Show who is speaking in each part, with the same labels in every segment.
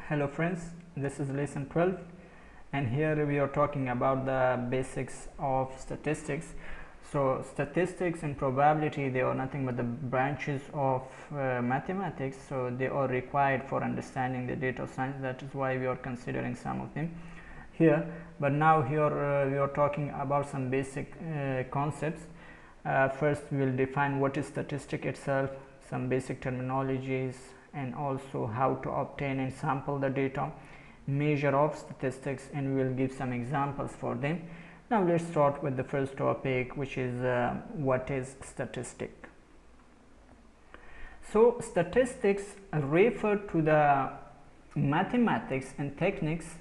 Speaker 1: Hello friends, this is lesson 12 and here we are talking about the basics of statistics. So statistics and probability, they are nothing but the branches of mathematics, so they are required for understanding the data science. That is why we are considering some of them here. But now here we are talking about some basic concepts. First we will define what is statistic itself, some basic terminologies, and also how to obtain and sample the data, measure of statistics, and we will give some examples for them. Now let's start with the first topic, which is what is statistic. So statistics refer to the mathematics and techniques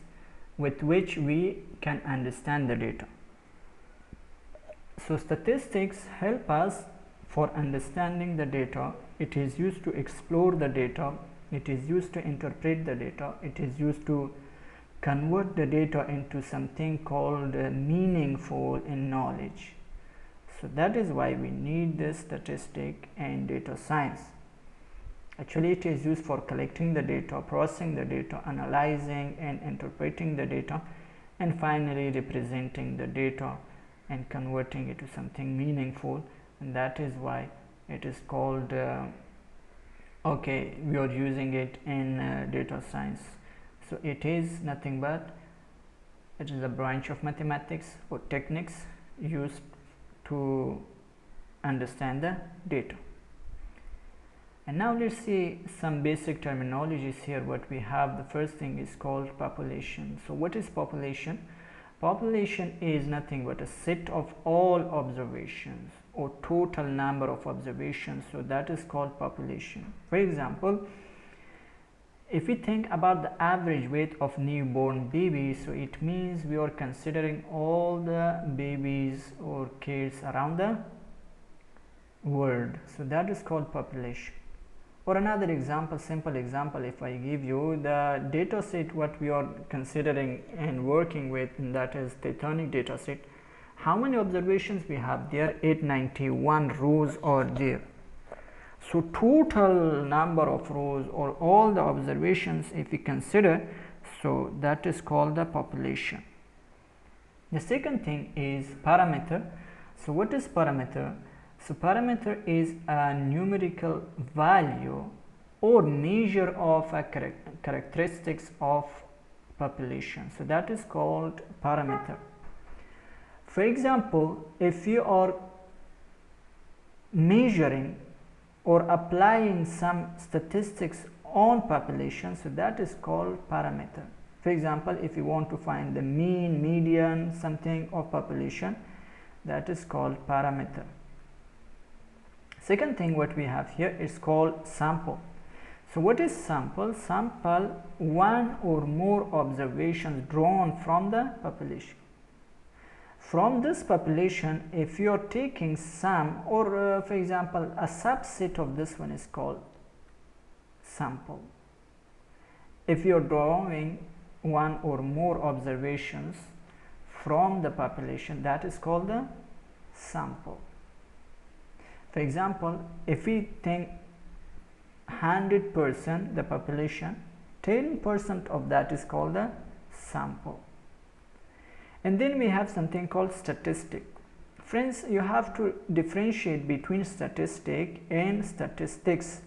Speaker 1: with which we can understand the data. So statistics help us for understanding the data. It is used to explore the data, it is used to interpret the data, it is used to convert the data into something called meaningful in knowledge. So that is why we need this statistic and data science. Actually, it is used for collecting the data, processing the data, analyzing and interpreting the data, and finally representing the data and converting it to something meaningful. And that is why it is called we are using it in data science. So it is nothing but it is a branch of mathematics or techniques used to understand the data. And now let's see some basic terminologies here. What we have, the first thing is called population. So what is population? Population is nothing but a set of all observations or total number of observations. So that is called population. For example, if we think about the average weight of newborn babies, so it means we are considering all the babies or kids around the world. So that is called population. Or another example, simple example, if I give you the data set what we are considering and working with, and that is Titanic data set. How many observations we have there? 891 rows are there. So total number of rows or all the observations if we consider, so that is called the population. The second thing is parameter. So what is parameter? So parameter is a numerical value or measure of a characteristics of population. So that is called parameter. For example, if you are measuring or applying some statistics on population, so that is called parameter. For example, if you want to find the mean, median, something of population, that is called parameter. Second thing what we have here is called sample. So what is sample? Sample, one or more observations drawn from the population. From this population, if you are taking some or for example a subset of this one is called sample. If you are drawing one or more observations from the population, that is called the sample. For example, if we think 100% the population, 10% of that is called the sample. And then we have something called statistic. Friends, you have to differentiate between statistic and statistics.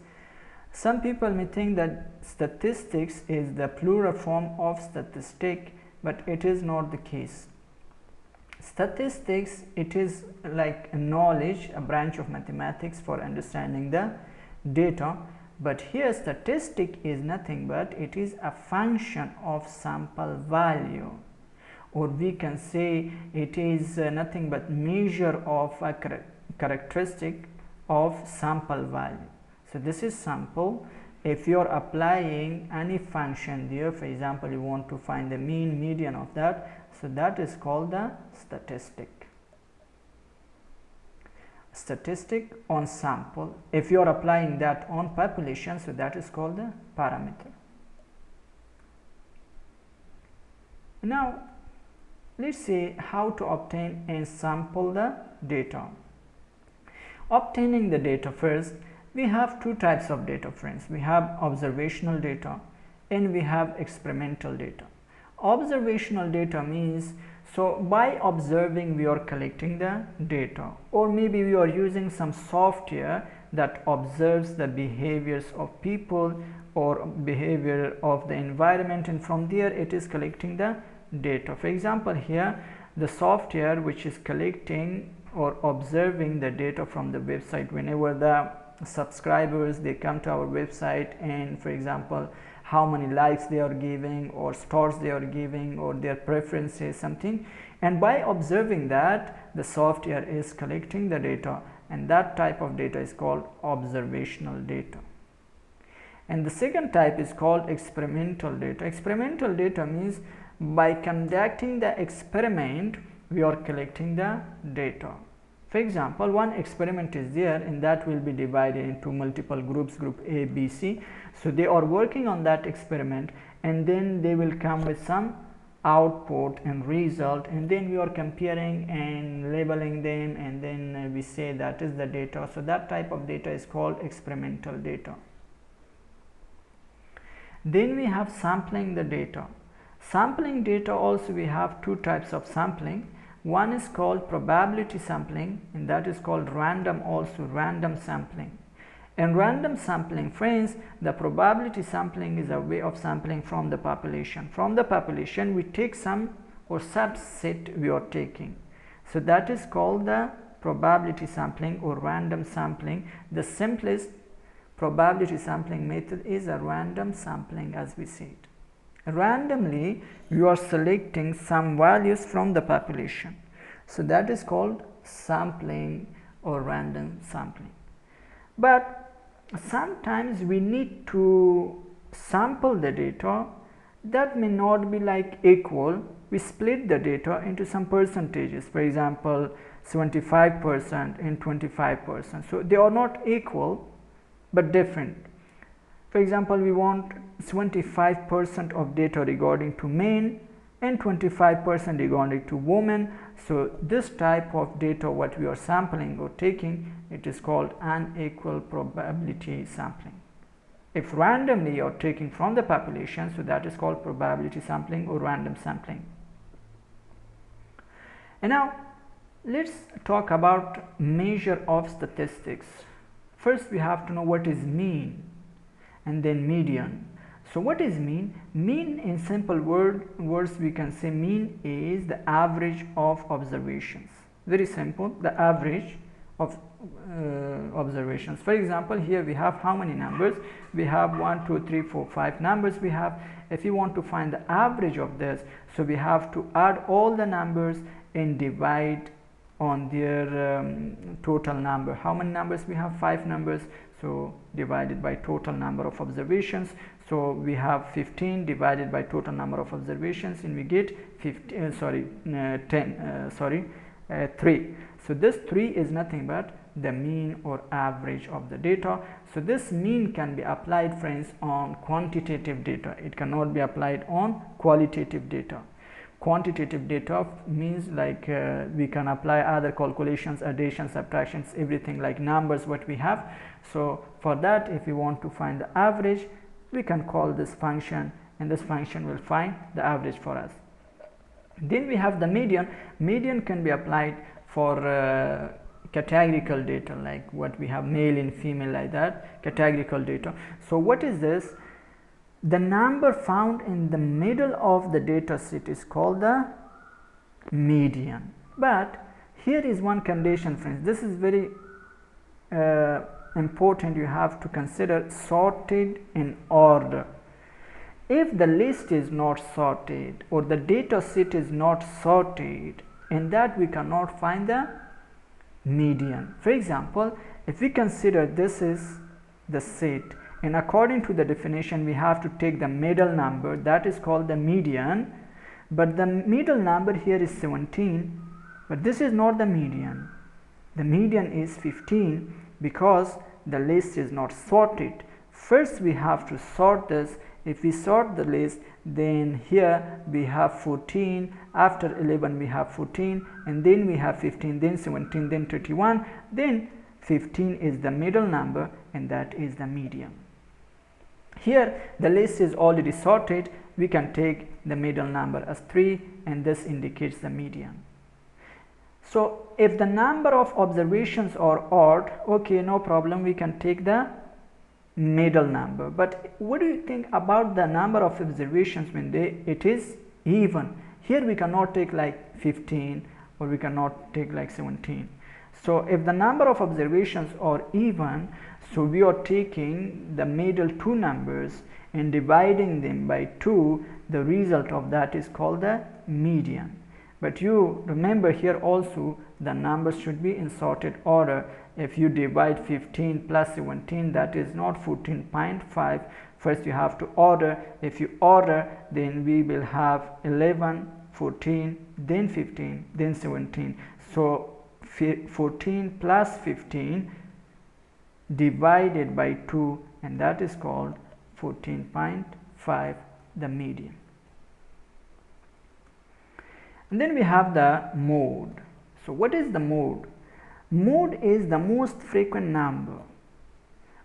Speaker 1: Some people may think that statistics is the plural form of statistic, but it is not the case. Statistics, it is like a knowledge, a branch of mathematics for understanding the data, but here statistic is nothing but it is a function of sample value, or we can say it is nothing but measure of a characteristic of sample value. So this is sample. If you are applying any function there, for example you want to find the mean, median of that, so that is called the statistic. Statistic on sample. If you are applying that on population, so that is called the parameter. Now let's see how to obtain and sample the data. Obtaining the data, first we have two types of data, friends. We have observational data and we have experimental data. Observational data means, so by observing we are collecting the data, or maybe we are using some software that observes the behaviors of people or behavior of the environment, and from there it is collecting the data. For example, here the software which is collecting or observing the data from the website. Whenever the subscribers they come to our website, and for example how many likes they are giving or stars they are giving or their preferences, something, and by observing that the software is collecting the data, and that type of data is called observational data. And the second type is called experimental data. Experimental data means by conducting the experiment we are collecting the data. For example, one experiment is there, and that will be divided into multiple groups, group A, B, C. So they are working on that experiment, and then they will come with some output and result, and then we are comparing and labeling them, and then we say that is the data. So that type of data is called experimental data. Then we have sampling the data. Sampling data also we have two types of sampling. One is called probability sampling, and that is called random sampling. In random sampling, friends, the probability sampling is a way of sampling from the population. From the population we take some or subset we are taking. So that is called the probability sampling or random sampling. The simplest probability sampling method is a random sampling, as we said. Randomly you are selecting some values from the population, so that is called sampling or random sampling. But sometimes we need to sample the data that may not be like equal. We split the data into some percentages, for example 75% and 25%, so they are not equal but different. For example, we want 25% of data regarding to men and 25% regarding to women. So this type of data what we are sampling or taking, it is called unequal probability sampling. If randomly you are taking from the population, so that is called probability sampling or random sampling. And now let's talk about measure of statistics. First we have to know what is mean and then median. So what is mean? Mean, in simple words we can say mean is the average of observations. Very simple, the average of observations. For example, here we have how many numbers? We have 1, 2, 3, 4, 5 numbers we have. If you want to find the average of this, so we have to add all the numbers and divide on their total number. How many numbers we have? 5 numbers. So divided by total number of observations, so we have 15 divided by total number of observations, and we get 3. So this 3 is nothing but the mean or average of the data. So this mean can be applied, friends, on quantitative data. It cannot be applied on qualitative data. Quantitative data means like we can apply other calculations, addition, subtractions, everything like numbers what we have. So for that, if we want to find the average, we can call this function, and this function will find the average for us. Then we have the median. Median can be applied for categorical data, like what we have male and female, like that, categorical data. So what is this? The number found in the middle of the data set is called the median. But here is one condition, friends. This is very important. You have to consider sorted in order. If the list is not sorted or the data set is not sorted, in that we cannot find the median. For example, if we consider this is the set, and according to the definition we have to take the middle number, that is called the median, but the middle number here is 17, but this is not the median. The median is 15 because the list is not sorted. First we have to sort this. If we sort the list, then here we have 14, after 11 we have 14, and then we have 15, then 17, then 31, then 15 is the middle number, and that is the median. Here the list is already sorted. We can take the middle number as 3, and this indicates the median. So if the number of observations are odd, okay, no problem, we can take the middle number. But what do you think about the number of observations when it is even? Here we cannot take like 15, or we cannot take like 17. So if the number of observations are even, so we are taking the middle two numbers and dividing them by 2. The result of that is called the median. But you remember here also the numbers should be in sorted order. If you divide 15 plus 17, that is not 14.5. First you have to order. If you order, then we will have 11, 14, then 15, then 17. So 14 plus 15 divided by 2, and that is called 14.5, the median. And then we have the mode. So what is the mode? Mode is the most frequent number.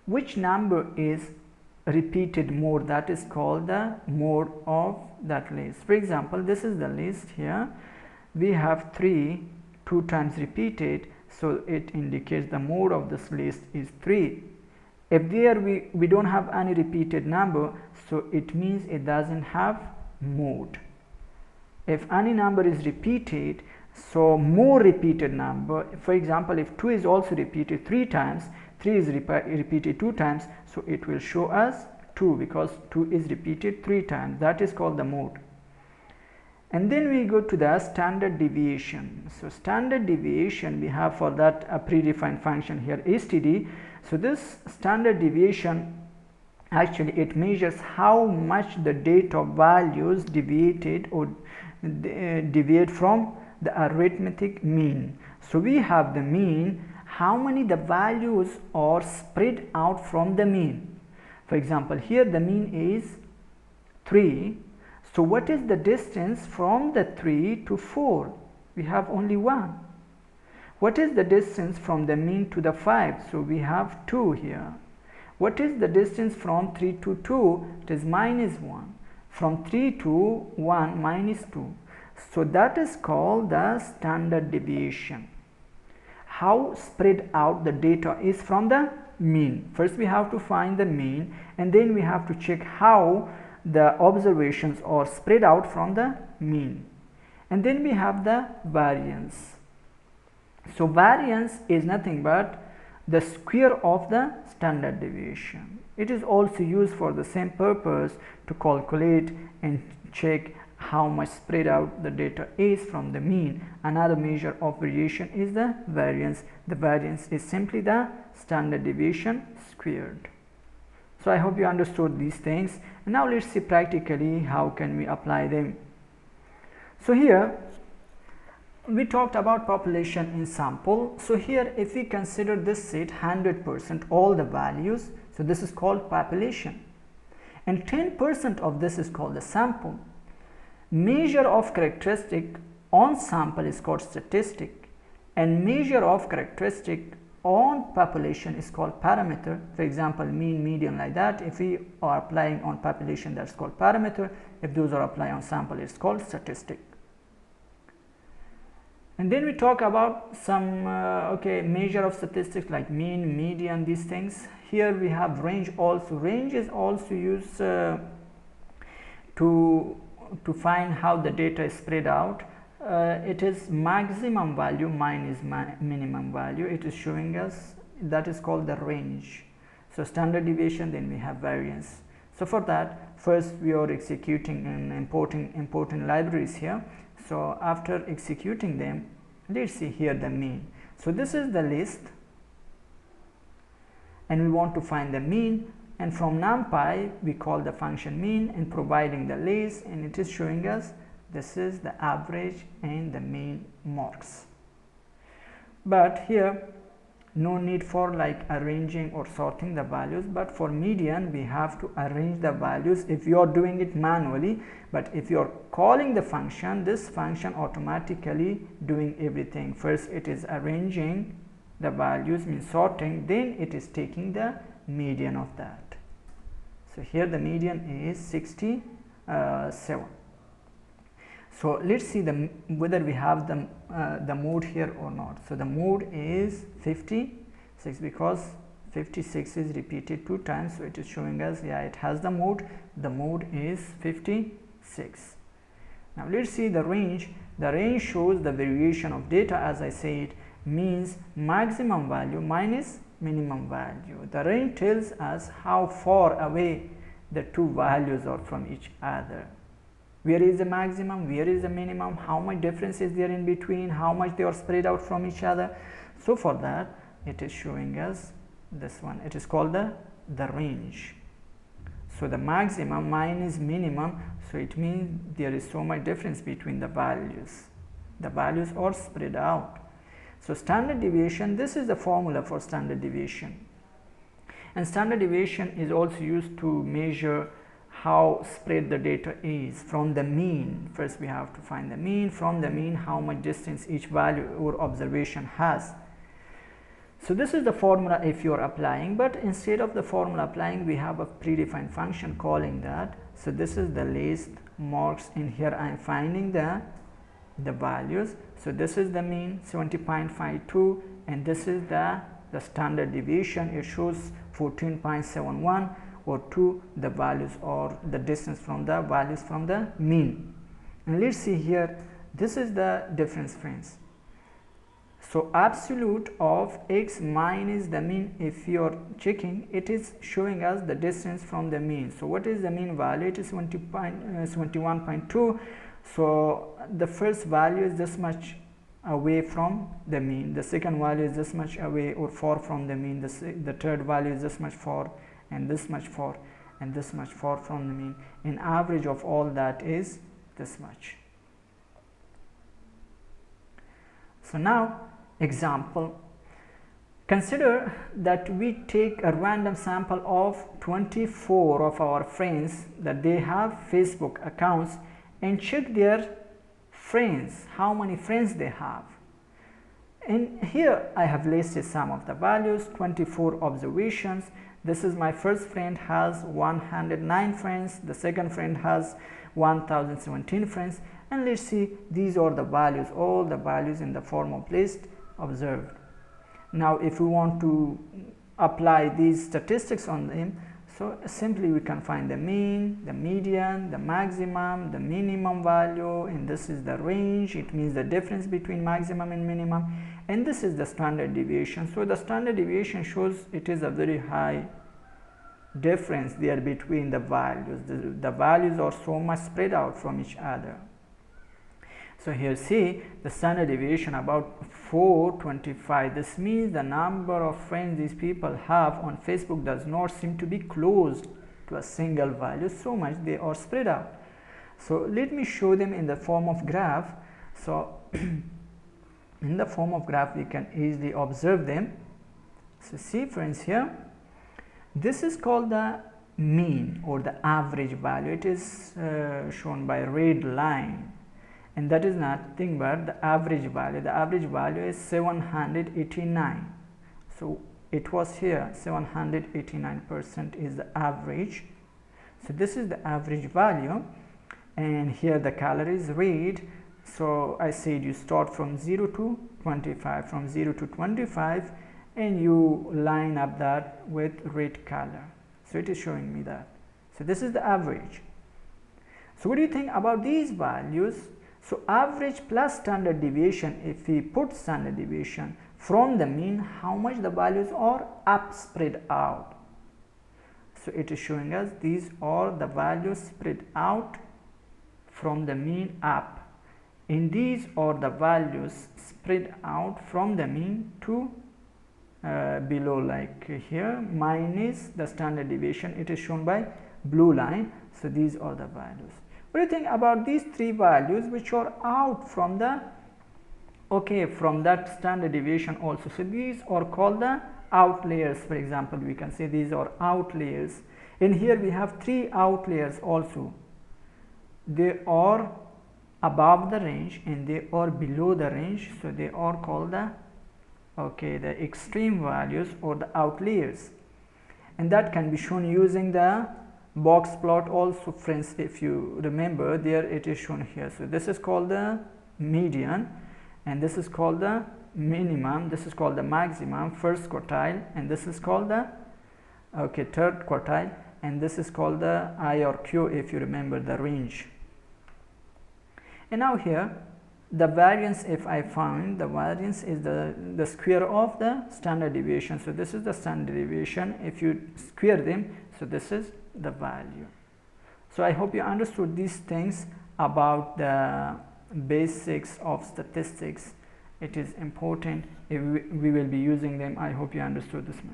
Speaker 1: Which number is repeated more? That is called the mode of that list. For example, this is the list here. We have 3 2 times repeated, so it indicates the mode of this list is 3. If there we don't have any repeated number, so it means it doesn't have mode. If any number is repeated, so more repeated number, for example, if 2 is also repeated 3 times, 3 is repeated 2 times, so it will show us 2 because 2 is repeated 3 times. That is called the mode. And then we go to the standard deviation. So standard deviation, we have for that a predefined function here, std. So this standard deviation, actually it measures how much the data values deviated or deviate from the arithmetic mean. So we have the mean, how many the values are spread out from the mean. For example, here the mean is 3. So what is the distance from the 3 to 4? We have only 1. What is the distance from the mean to the 5? So we have 2 here. What is the distance from 3 to 2? It is minus 1. From 3 to 1 minus 2. So that is called the standard deviation. How spread out the data is from the mean. First we have to find the mean, and then we have to check how the observations are spread out from the mean. And then we have the variance. So variance is nothing but the square of the standard deviation. It is also used for the same purpose to calculate and check how much spread out the data is from the mean. Another measure of variation is the variance. The variance is simply the standard deviation squared. So I hope you understood these things. And now let's see practically how can we apply them. So here we talked about population in sample. So here if we consider this set 100%, all the values, so this is called population, and 10% of this is called the sample. Measure of characteristic on sample is called statistic, and measure of characteristic on population is called parameter. For example, mean, median, like that. If we are applying on population, that's called parameter. If those are applied on sample, it's called statistic. And then we talk about some measure of statistics like mean, median, these things. Here we have range also. Range is also used to find how the data is spread out. It is maximum value minus minimum value. It is showing us, that is called the range. So standard deviation, then we have variance. So for that, first we are executing and importing libraries here. So after executing them, let's see here the mean. So this is the list, and we want to find the mean, and from numpy we call the function mean and providing the list, and it is showing us this is the average and the mean marks. But here no need for like arranging or sorting the values, but for median we have to arrange the values if you are doing it manually. But if you are calling the function, this function automatically doing everything. First it is arranging the values, means sorting, then it is taking the median of that. So So here the median is 67. So let's see whether we have the mode here or not. So the mode is 56 because 56 is repeated 2 times, so it is showing us, yeah, it has the mode. The mode is 56. Now let's see the range. The range shows the variation of data, as I said, means maximum value minus minimum value. The range tells us how far away the two values are from each other. Where is the maximum, where is the minimum, how much difference is there in between, how much they are spread out from each other. So for that it is showing us this one. It is called the range. So the maximum minus minimum, so it means there is so much difference between the values. The values are spread out. So standard deviation, this is the formula for standard deviation. And standard deviation is also used to measure how spread the data is from the mean. First we have to find the mean. From the mean, how much distance each value or observation has. So this is the formula if you are applying, but instead of the formula applying, we have a predefined function calling that. So this is the least marks. In here I am finding the values. So this is the mean 70.52, and this is the standard deviation. It shows 14.71 or 2, the values or the distance from the values from the mean. And let's see here, this is the difference, friends. So absolute of x minus the mean, if you are checking, it is showing us the distance from the mean. So what is the mean value? It is 71.2. So the first value is this much away from the mean, the second value is this much away or far from the mean, the third value is this much far, and this much far, and this much far from the mean. An average of all that is this much. So now example, consider that we take a random sample of 24 of our friends that they have Facebook accounts and check their friends, how many friends they have. And here I have listed some of the values, 24 observations. This is my first friend has 109 friends, the second friend has 1017 friends, and let's see, these are the values, all the values in the form of list observed. Now if we want to apply these statistics on them, so simply we can find the mean, the median, the maximum, the minimum value, and this is the range. It means the difference between maximum and minimum, and this is the standard deviation. So the standard deviation shows it is a very high difference there between the values. The values are so much spread out from each other. So here see the standard deviation about 425. This means the number of friends these people have on Facebook does not seem to be close to a single value, so much they are spread out. So let me show them in the form of graph. So in the form of graph we can easily observe them. So see friends, here this is called the mean or the average value. It is shown by a red line, and that is nothing but the average value. The average value is 789. So it was here 789% is the average. So this is the average value, and here the color is red. So I said you start from 0 to 25, from 0 to 25, and you line up that with red color. So it is showing me that. So this is the average. So what do you think about these values? So average plus standard deviation, if we put standard deviation from the mean, how much the values are up spread out. So it is showing us these are the values spread out from the mean up, and these are the values spread out from the mean to below, like here minus the standard deviation. It is shown by blue line. So these are the values. What do you think about these three values which are out from the from that standard deviation also? So these are called the outliers. For example, we can say these are outliers. In here we have three outliers also. They are above the range and they are below the range, so they are called the the extreme values or the outliers, and that can be shown using the box plot also, friends, if you remember, there it is shown here. So this is called the median, and this is called the minimum, this is called the maximum, first quartile, and this is called the third quartile, and this is called the I or Q, if you remember, the range. And now here the variance, if I find the variance is the square of the standard deviation. So this is the standard deviation. If you square them, so this is the value. So I hope you understood these things about the basics of statistics. It is important if we will be using them. I hope you understood this much.